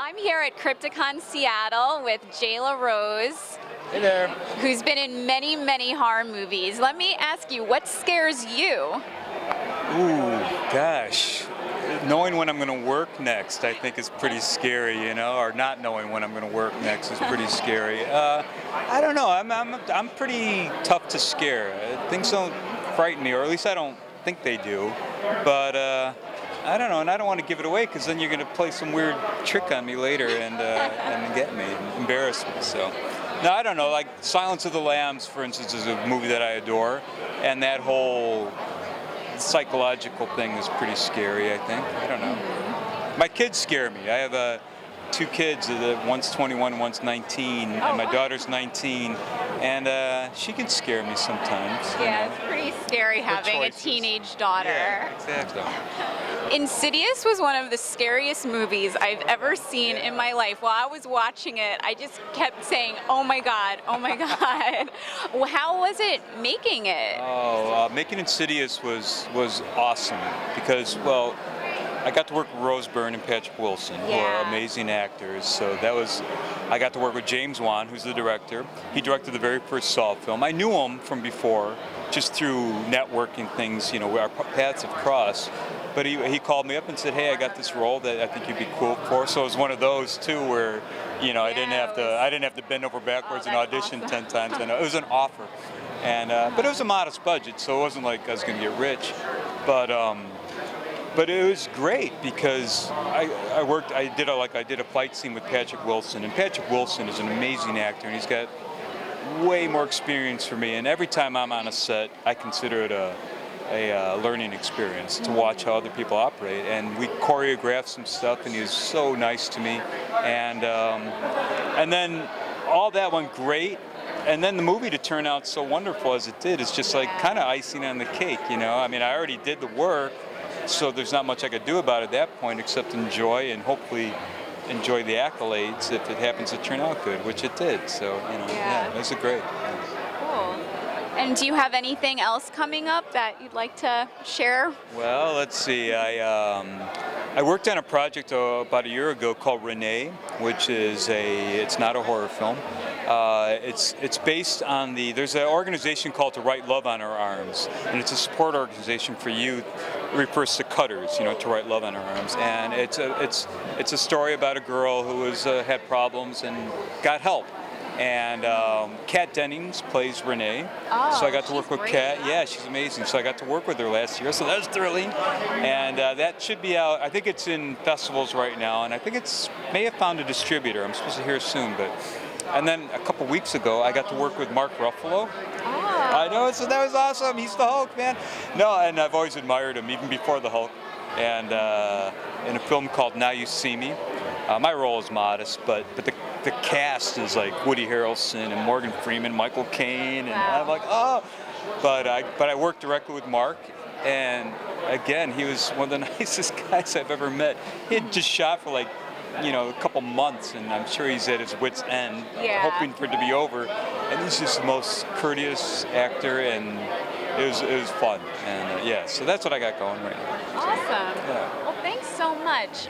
I'm here at Crypticon Seattle with J LaRose, Hey there. who's been in many, many horror movies. Let me ask you, what scares you? Ooh, gosh. Knowing when I'm going to work next, I think is pretty scary, you know, or not knowing when I'm going to work next is pretty scary. I don't know. I'm pretty tough to scare. Things don't frighten me, or at least I don't think they do. But I don't know, and I don't want to give it away because then you're going to play some weird trick on me later and get me, and embarrass me. So, no, I don't know. Like Silence of the Lambs, for instance, is a movie that I adore, and that whole psychological thing is pretty scary, I think. I don't know. My kids scare me. I have two kids, one's 21, one's 19, and my daughter's 19, and she can scare me sometimes. Yeah, it's pretty scary having a teenage daughter. Yeah, exactly. Insidious was one of the scariest movies I've ever seen in my life. While I was watching it, I just kept saying, oh my God, oh my God. How was it making it? Making Insidious was awesome because, well, I got to work with Rose Byrne and Patrick Wilson, who are amazing actors. So I got to work with James Wan, who's the director. He directed the very first Saw film. I knew him from before, just through networking things, you know, where our paths have crossed. But he called me up and said, hey, I got this role that I think you'd be cool for. So it was one of those too where, you know, I didn't have to bend over backwards and audition awesome. 10 times. And it was an offer. And but it was a modest budget, so it wasn't like I was going to get rich. But it was great because I did a fight scene with Patrick Wilson, and Patrick Wilson is an amazing actor, and he's got way more experience for me. And every time I'm on a set, I consider it a learning experience to watch how other people operate. And we choreographed some stuff, and he was so nice to me. And then all that went great. And then the movie to turn out so wonderful as it did is just like kind of icing on the cake, you know? I mean, I already did the work, so there's not much I could do about it at that point except enjoy and hopefully enjoy the accolades if it happens to turn out good, which it did. So, you know, yeah, it was great. Cool. And do you have anything else coming up that you'd like to share? Well, let's see. I worked on a project about a year ago called Renee, which is it's not a horror film. It's based on there's an organization called To Write Love on Our Arms, and it's a support organization for youth. It refers to cutters, you know, to write love on our arms. And it's a story about a girl who had problems and got help. And Kat Dennings plays Renee, so I got to work with Kat. Yeah, she's amazing. So I got to work with her last year, so that was thrilling. And that should be out. I think it's in festivals right now, and I think may have found a distributor. I'm supposed to hear soon, and then a couple weeks ago, I got to work with Mark Ruffalo. I know, so that was awesome. He's the Hulk, man. No, and I've always admired him, even before the Hulk. And in a film called Now You See Me, my role is modest, but the cast is like Woody Harrelson and Morgan Freeman, Michael Caine, and I'm like, oh. But I worked directly with Mark, and again, he was one of the nicest guys I've ever met. He had just shot for like, you know, a couple months, and I'm sure he's at his wit's end, hoping for it to be over. And he's just the most courteous actor, and it was fun. And so that's what I got going right now. Awesome. Well, thanks so much.